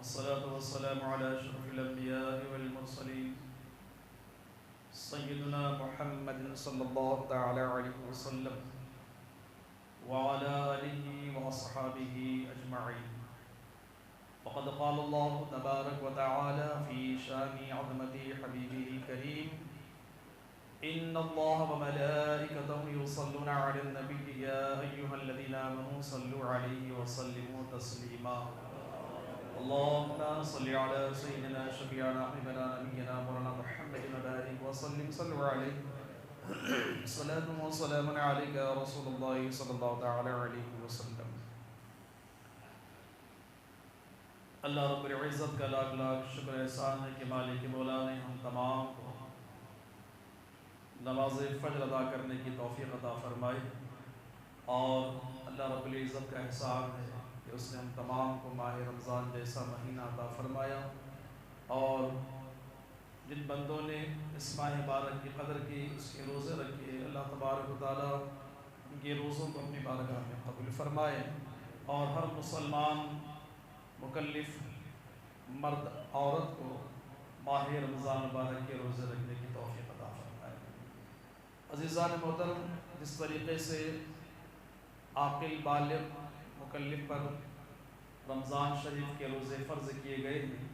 والصلاة والسلام على أشرف الأنبياء والمرسلين سيدنا محمد صلى الله تعالى عليه وسلم وعلى آله وأصحابه أجمعين. فقد قال الله تبارك وتعالى في شان عظمة حبيبه الكريم: إن الله وملائكته يصلون على النبي يا أيها الذين آمنوا صلوا عليه وسلموا تسليما. اللهم صل على سيدنا شفيعنا حبيبنا نبينا مولانا محمد وبارك وسلم صلوا عليه صلاة وسلام عليك يا رسول الله صلی اللہ تعالی علیہ وسلم. اللہ رب العزت کا لاکھ لاکھ شکر احسان ہے کہ مالک مولا نے ہم تمام کو نماز فجر ادا کرنے کی توفیق عطا فرمائی، اور اللہ رب العزت کا احسان ہے کہ اس نے ہم تمام کو ماہ رمضان جیسا مہینہ عطا فرمایا، اور جن بندوں نے اس ماہ مبارک کی قدر کی، اس کے روزے رکھے، اللہ تبارک و تعالیٰ ان کے روزوں کو اپنی بارگاہ میں قبول فرمائے، اور ہر مسلمان مکلف مرد عورت کو ماہ رمضان مبارک کے روزے رکھنے کی توفیق عطا فرمائے. عزیزان محترم، جس طریقے سے عاقل بالغ مکلف پر رمضان شریف کے روزے فرض کیے گئے ہیں،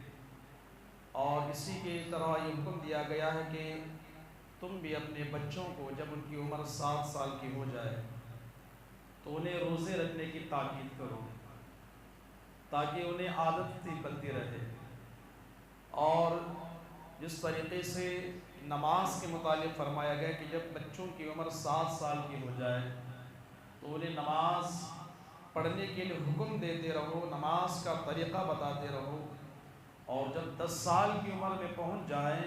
اور اسی کی طرح یہ حکم دیا گیا ہے کہ تم بھی اپنے بچوں کو جب ان کی عمر 7 سال کی ہو جائے تو انہیں روزے رکھنے کی تاکید کرو، تاکہ انہیں عادت سی بنتی رہے. اور جس طریقے سے نماز کے متعلق فرمایا گیا کہ جب بچوں کی عمر 7 سال کی ہو جائے تو انہیں نماز پڑھنے کے لیے حکم دیتے رہو، نماز کا طریقہ بتاتے رہو، اور جب 10 سال کی عمر میں پہنچ جائیں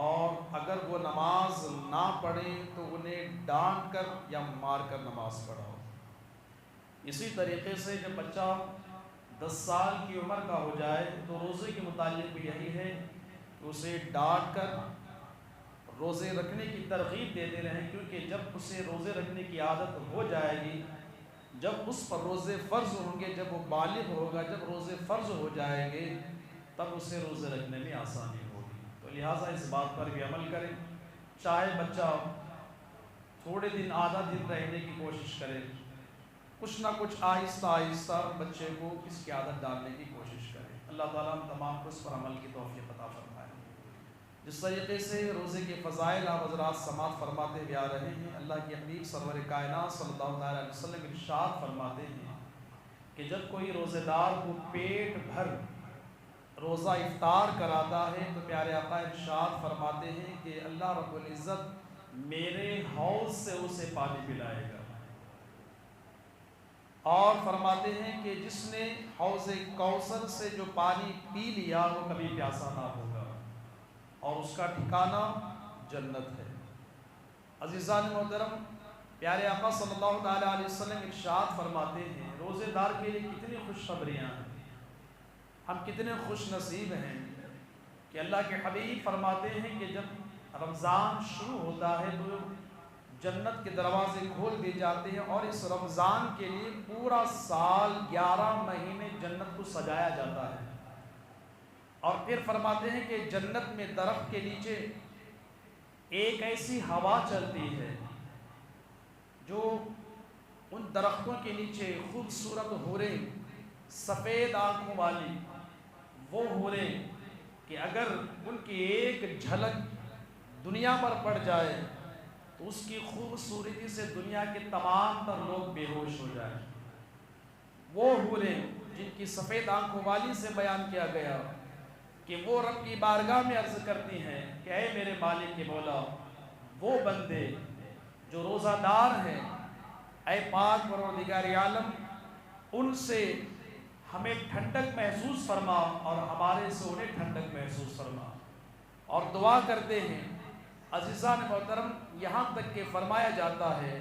اور اگر وہ نماز نہ پڑھیں تو انہیں ڈانٹ کر یا مار کر نماز پڑھاؤ. اسی طریقے سے جب بچہ 10 سال کی عمر کا ہو جائے تو روزے کے متعلق بھی یہی ہے کہ اسے ڈانٹ کر روزے رکھنے کی ترغیب دیتے رہیں، کیونکہ جب اسے روزے رکھنے کی عادت ہو جائے گی، جب اس پر روزے فرض ہوں گے، جب وہ بالغ ہوگا، جب روزے فرض ہو جائیں گے، تب اسے روزے رکھنے میں آسانی ہوگی. تو لہٰذا اس بات پر بھی عمل کریں. چاہے بچہ تھوڑے دن آدھا دن رہنے کی کوشش کرے، کچھ نہ کچھ آہستہ آہستہ بچے کو اس کی عادت ڈالنے کی کوشش کرے. اللہ تعالیٰ ہم تمام کو اس پر عمل کی توفیق عطا فرمائے. جس طریقے سے روزے کے فضائل آپ حضرات سماعت فرماتے ہوئے آ رہے ہیں، اللہ کے حبیب سرور کائنات صلی اللہ علیہ وسلم ارشاد فرماتے ہیں کہ جب کوئی روزے دار کو پیٹ بھر روزہ افطار کراتا ہے تو پیارے آقا ارشاد فرماتے ہیں کہ اللہ رب العزت میرے حوض سے اسے پانی پلائے گا، اور فرماتے ہیں کہ جس نے حوض کوثر سے جو پانی پی لیا وہ کبھی پیاسا نہ ہوگا، اور اس کا ٹھکانہ جنت ہے. عزیزان محترم، پیارے آقا صلی اللہ تعالیٰ علیہ وسلم ارشاد فرماتے ہیں روزے دار کے لیے کتنی خوشخبریاں ہیں، ہم کتنے خوش نصیب ہیں کہ اللہ کے حبیب فرماتے ہیں کہ جب رمضان شروع ہوتا ہے تو جنت کے دروازے کھول دیے جاتے ہیں، اور اس رمضان کے لیے پورا سال 11 مہینے جنت کو سجایا جاتا ہے. اور پھر فرماتے ہیں کہ جنت میں درخت کے نیچے ایک ایسی ہوا چلتی ہے جو ان درختوں کے نیچے خوبصورت حوریں، سفید آنکھوں والی وہ حوریں کہ اگر ان کی ایک جھلک دنیا پر پڑ جائے تو اس کی خوبصورتی سے دنیا کے تمام تر لوگ بے ہوش ہو جائیں. وہ حوریں جن کی سفید آنکھوں والی سے بیان کیا گیا کہ وہ رب کی بارگاہ میں عرض کرتی ہیں کہ اے میرے مالک کے مولا، وہ بندے جو روزہ دار ہیں، اے پاک پروردگار عالم، ان سے ہمیں ٹھنڈک محسوس فرما اور ہمارے سے انہیں ٹھنڈک محسوس فرما. اور دعا کرتے ہیں. عزیزان محترم، یہاں تک کہ فرمایا جاتا ہے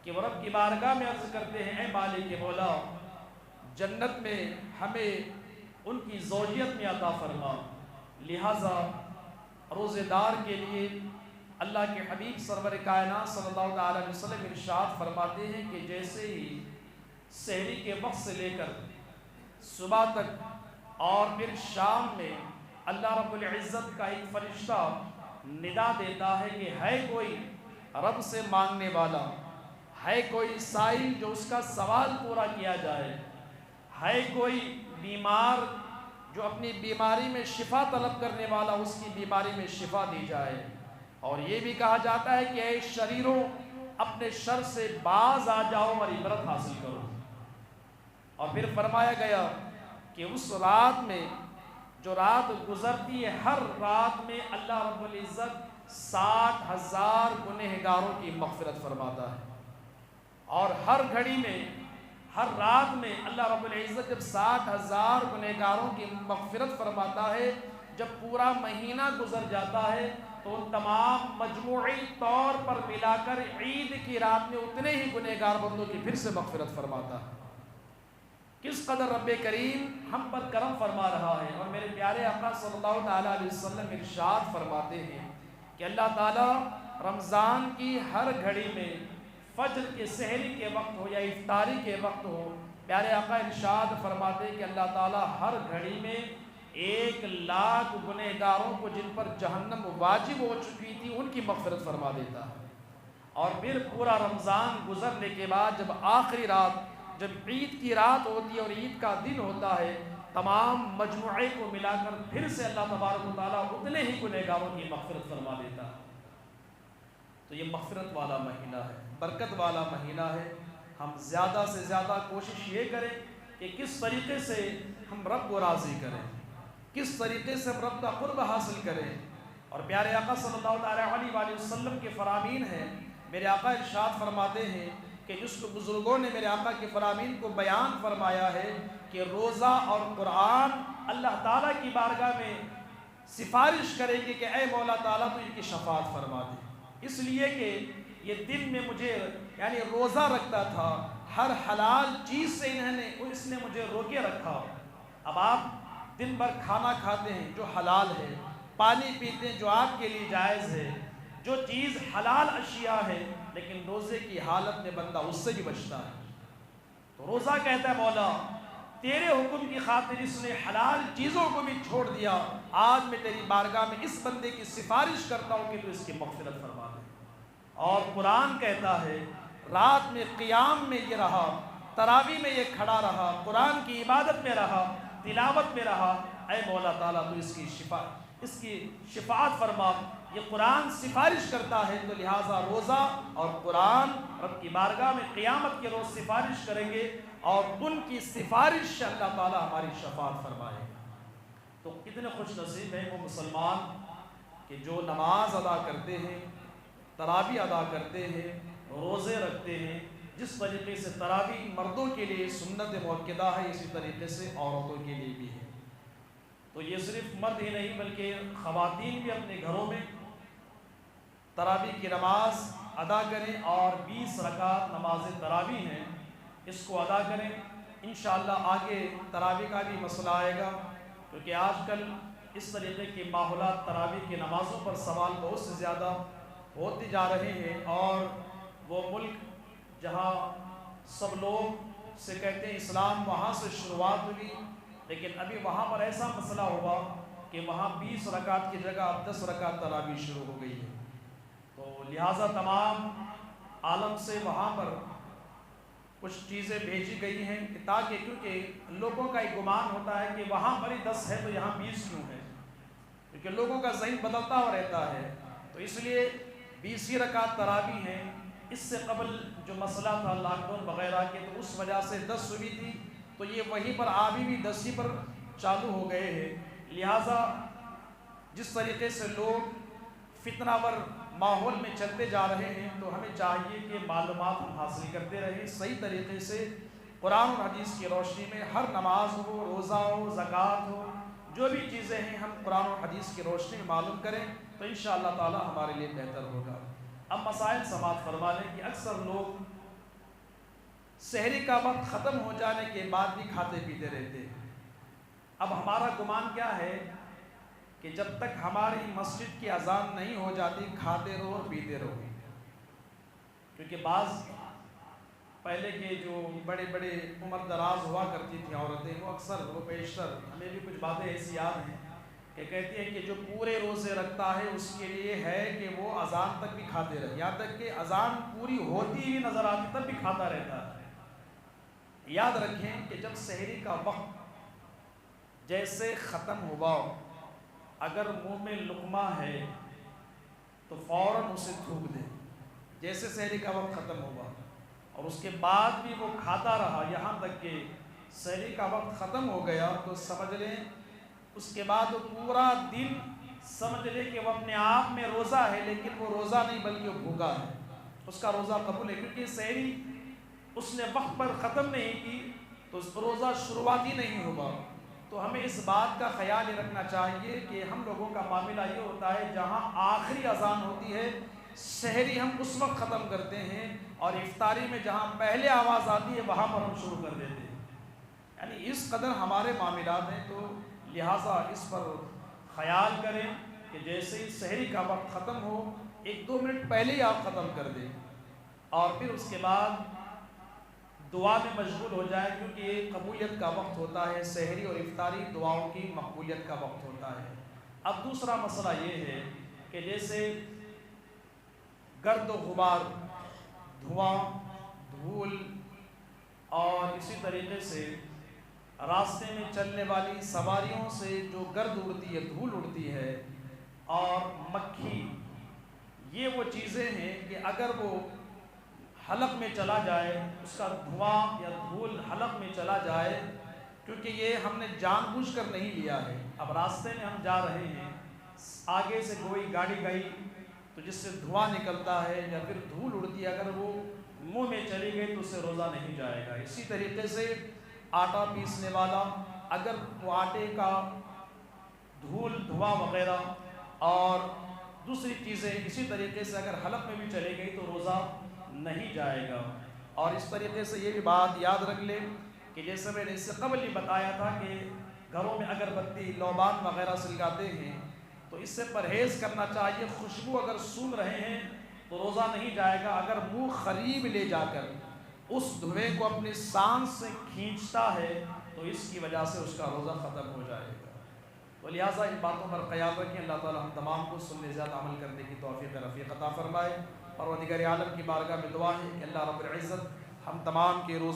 کہ وہ رب کی بارگاہ میں عرض کرتے ہیں اے مالک کے مولا، جنت میں ہمیں ان کی زوجیت میں عطا فرما. لہٰذا روزے دار کے لیے اللہ کے حبیب سرور کائنات صلی اللہ علیہ وسلم ارشاد فرماتے ہیں کہ جیسے ہی سحری کے وقت سے لے کر صبح تک اور پھر شام میں اللہ رب العزت کا ایک فرشتہ ندا دیتا ہے کہ ہے کوئی رب سے مانگنے والا، ہے کوئی سائل جو اس کا سوال پورا کیا جائے، ہے کوئی بیمار جو اپنی بیماری میں شفا طلب کرنے والا، اس کی بیماری میں شفا دی جائے۔ اور یہ بھی کہا جاتا ہے کہ اے شریروں اپنے شر سے باز آ جاؤ اور عبرت حاصل کرو۔ اور پھر فرمایا گیا کہ اس رات میں جو رات گزرتی ہے، ہر رات میں اللہ رب العزت 60,000 گنہگاروں کی مغفرت فرماتا ہے۔ اور ہر گھڑی میں، ہر رات میں اللہ رب العزت جب 60,000 گنہگاروں کی مغفرت فرماتا ہے، جب پورا مہینہ گزر جاتا ہے تو ان تمام مجموعی طور پر ملا کر عید کی رات میں اتنے ہی گنہگار بندوں کی پھر سے مغفرت فرماتا ہے۔ کس قدر رب کریم ہم پر کرم فرما رہا ہے۔ اور میرے پیارے آقا صلی اللہ تعالیٰ علیہ وسلم ارشاد فرماتے ہیں کہ اللہ تعالیٰ رمضان کی ہر گھڑی میں، فجر کے سحری کے وقت ہو یا افطاری کے وقت ہو، پیارے آقا ارشاد فرماتے ہیں کہ اللہ تعالیٰ ہر گھڑی میں 1,00,000 گنہگاروں کو جن پر جہنم واجب ہو چکی تھی ان کی مغفرت فرما دیتا ہے۔ اور پھر پورا رمضان گزرنے کے بعد جب آخری رات، جب عید کی رات ہوتی ہے اور عید کا دن ہوتا ہے، تمام مجموعے کو ملا کر پھر سے اللہ تبارک و تعالیٰ اتنے ہی گنہگاروں کی مغفرت فرما دیتا ہے۔ تو یہ مغفرت والا مہینہ ہے، برکت والا مہینہ ہے۔ ہم زیادہ سے زیادہ کوشش یہ کریں کہ کس طریقے سے ہم رب کو راضی کریں، کس طریقے سے ہم رب کا قرب حاصل کریں۔ اور پیارے آقا صلی اللہ علیہ وآلہ وسلم کے فرامین ہیں، میرے آقا ارشاد فرماتے ہیں کہ جس کو بزرگوں نے میرے آقا کے فرامین کو بیان فرمایا ہے کہ روزہ اور قرآن اللہ تعالیٰ کی بارگاہ میں سفارش کرے گی کہ اے مولا تعالیٰ تو ان کی شفاعت فرما دے، اس لیے کہ یہ دن میں مجھے یعنی روزہ رکھتا تھا، ہر حلال چیز سے اس نے مجھے روکے رکھا۔ اب آپ دن بھر کھانا کھاتے ہیں جو حلال ہے، پانی پیتے ہیں جو آپ کے لیے جائز ہے، جو چیز حلال اشیاء ہے، لیکن روزے کی حالت میں بندہ اس سے بھی بچتا ہے۔ تو روزہ کہتا ہے مولا تیرے حکم کی خاطر اس نے حلال چیزوں کو بھی چھوڑ دیا، آج میں تیری بارگاہ میں اس بندے کی سفارش کرتا ہوں کہ تو اس کی مغفرت فرما دے۔ اور قرآن کہتا ہے رات میں قیام میں یہ رہا، تراویح میں یہ کھڑا رہا، قرآن کی عبادت میں رہا، تلاوت میں رہا، اے مولا تعالیٰ تو اس کی شفاعت فرما۔ یہ قرآن سفارش کرتا ہے، تو لہٰذا روزہ اور قرآن رب کی بارگاہ میں قیامت کے روز سفارش کریں گے، اور ان کی سفارش سے اللہ تعالیٰ ہماری شفاعت فرمائے گا۔ تو کتنے خوش نصیب ہیں وہ مسلمان کہ جو نماز ادا کرتے ہیں، تراویح ادا کرتے ہیں، روزے رکھتے ہیں۔ جس طریقے سے تراویح مردوں کے لیے سنت مؤکدہ ہے، اسی طریقے سے عورتوں کے لیے بھی ہے۔ تو یہ صرف مرد ہی نہیں بلکہ خواتین بھی اپنے گھروں میں تراویح کی نماز ادا کریں، اور 20 رکعت نماز تراویح ہیں، اس کو ادا کریں۔ انشاءاللہ آگے تراویح کا بھی مسئلہ آئے گا، کیونکہ آج کل اس طریقے کی ماحولات تراویح کی نمازوں پر سوال بہت سے زیادہ ہوتے جا رہے ہیں، اور وہ ملک جہاں سب لوگ سے کہتے ہیں اسلام وہاں سے شروعات ہوئی، لیکن ابھی وہاں پر ایسا مسئلہ ہوا کہ وہاں 20 رکعت کی جگہ اب 10 رکعت تراویح شروع ہو گئی ہے۔ تو لہٰذا تمام عالم سے وہاں پر کچھ چیزیں بھیجی گئی ہیں تاکہ، کیونکہ لوگوں کا ایک گمان ہوتا ہے کہ وہاں پر ہی 10 ہے تو یہاں 20 کیوں ہے، کیونکہ لوگوں کا ذہن بدلتا ہوا رہتا ہے، تو اس لیے 20 رکعت تراویح ہیں۔ اس سے قبل جو مسئلہ تھا لاک ڈاؤن وغیرہ کے، تو اس وجہ سے 10 ہوئی تھی، تو یہ وہیں پر ابھی بھی 10 ہی پر چالو ہو گئے ہیں۔ لہٰذا جس طریقے سے لوگ فتنہ ور ماحول میں چلتے جا رہے ہیں، تو ہمیں چاہیے کہ معلومات ہم حاصل کرتے رہیں صحیح طریقے سے، قرآن اور حدیث کی روشنی میں ہر نماز ہو، روزہ ہو، زکوٰۃ ہو، جو بھی چیزیں ہیں ہم قرآن اور حدیث کی روشنی میں معلوم کریں تو انشاءاللہ تعالی ہمارے لیے بہتر ہوگا۔ اب مسائل سماعت فرما لیں کہ اکثر لوگ سحری کا وقت ختم ہو جانے کے بعد بھی کھاتے پیتے رہتے ہیں۔ اب ہمارا گمان کیا ہے کہ جب تک ہماری مسجد کی اذان نہیں ہو جاتی کھاتے رہو اور پیتے رہو، کیونکہ بعض پہلے کے جو بڑے بڑے عمر دراز ہوا کرتی تھیں عورتیں، وہ اکثر وہ بیشتر ہمیں بھی کچھ باتیں ایسی یاد ہیں کہ کہتی ہیں کہ جو پورے روزے رکھتا ہے اس کے لیے ہے کہ وہ اذان تک بھی کھاتے رہے، یہاں تک کہ اذان پوری ہوتی ہوئی نظر آتی تب بھی کھاتا رہتا ہے۔ یاد رکھیں کہ جب سحری کا وقت جیسے ختم ہوا، اگر منہ میں لقمہ ہے تو فوراً اسے تھوک دے، جیسے سحری کا وقت ختم ہوا، اور اس کے بعد بھی وہ کھاتا رہا یہاں تک کہ سحری کا وقت ختم ہو گیا، تو سمجھ لیں اس کے بعد وہ پورا دن سمجھ لیں کہ وہ اپنے آپ میں روزہ ہے، لیکن وہ روزہ نہیں بلکہ وہ بھوکا ہے، اس کا روزہ قبول ہے، کیونکہ سحری اس نے وقت پر ختم نہیں کی تو اس روزہ شروعاتی نہیں ہوا۔ تو ہمیں اس بات کا خیال یہ رکھنا چاہیے کہ ہم لوگوں کا معاملہ یہ ہوتا ہے جہاں آخری اذان ہوتی ہے سحری ہم اس وقت ختم کرتے ہیں، اور افطاری میں جہاں پہلے آواز آتی ہے وہاں پر ہم شروع کر دیتے ہیں، یعنی اس قدر ہمارے معاملات ہیں۔ تو لہٰذا اس پر خیال کریں کہ جیسے ہی سحری کا وقت ختم ہو 1-2 منٹ پہلے ہی آپ ختم کر دیں، اور پھر اس کے بعد دعا میں مشغول ہو جائے، کیونکہ یہ قبولیت کا وقت ہوتا ہے، سحری اور افطاری دعاؤں کی مقبولیت کا وقت ہوتا ہے۔ اب دوسرا مسئلہ یہ ہے کہ جیسے گرد و غبار، دھواں، دھول، اور اسی طریقے سے راستے میں چلنے والی سواریوں سے جو گرد اڑتی ہے، دھول اڑتی ہے، اور مکھی، یہ وہ چیزیں ہیں کہ اگر وہ حلق میں چلا جائے، اس کا دھواں یا دھول حلق میں چلا جائے، کیونکہ یہ ہم نے جان بوجھ کر نہیں لیا ہے، اب راستے میں ہم جا رہے ہیں، آگے سے کوئی گاڑی گئی تو جس سے دھواں نکلتا ہے یا پھر دھول اڑتی ہے، اگر وہ منہ میں چلی گئی تو اس سے روزہ نہیں جائے گا۔ اسی طریقے سے آٹا پیسنے والا، اگر وہ آٹے کا دھول، دھواں وغیرہ اور دوسری چیزیں اسی طریقے سے اگر حلق میں بھی چلی گئی تو روزہ نہیں جائے گا۔ اور اس طریقے سے یہ بھی بات یاد رکھ لیں کہ جیسے میں نے اس سے قبل ہی بتایا تھا کہ گھروں میں اگر بتی، لوبان وغیرہ سلگاتے ہیں تو اس سے پرہیز کرنا چاہیے، خوشبو اگر سونگھ رہے ہیں تو روزہ نہیں جائے گا، اگر منہ قریب لے جا کر اس دھویں کو اپنی سانس سے کھینچتا ہے تو اس کی وجہ سے اس کا روزہ ختم ہو جائے گا۔ تو لہٰذا ان باتوں پر خیال رکھیں، اللہ تعالی ہم تمام کو سننے زیادہ عمل کرنے کی توفیق رفیق عطا فرمائے۔ پروردگار عالم کی بارگاہ میں دعا ہے کہ اللہ رب العزت ہم تمام کے روز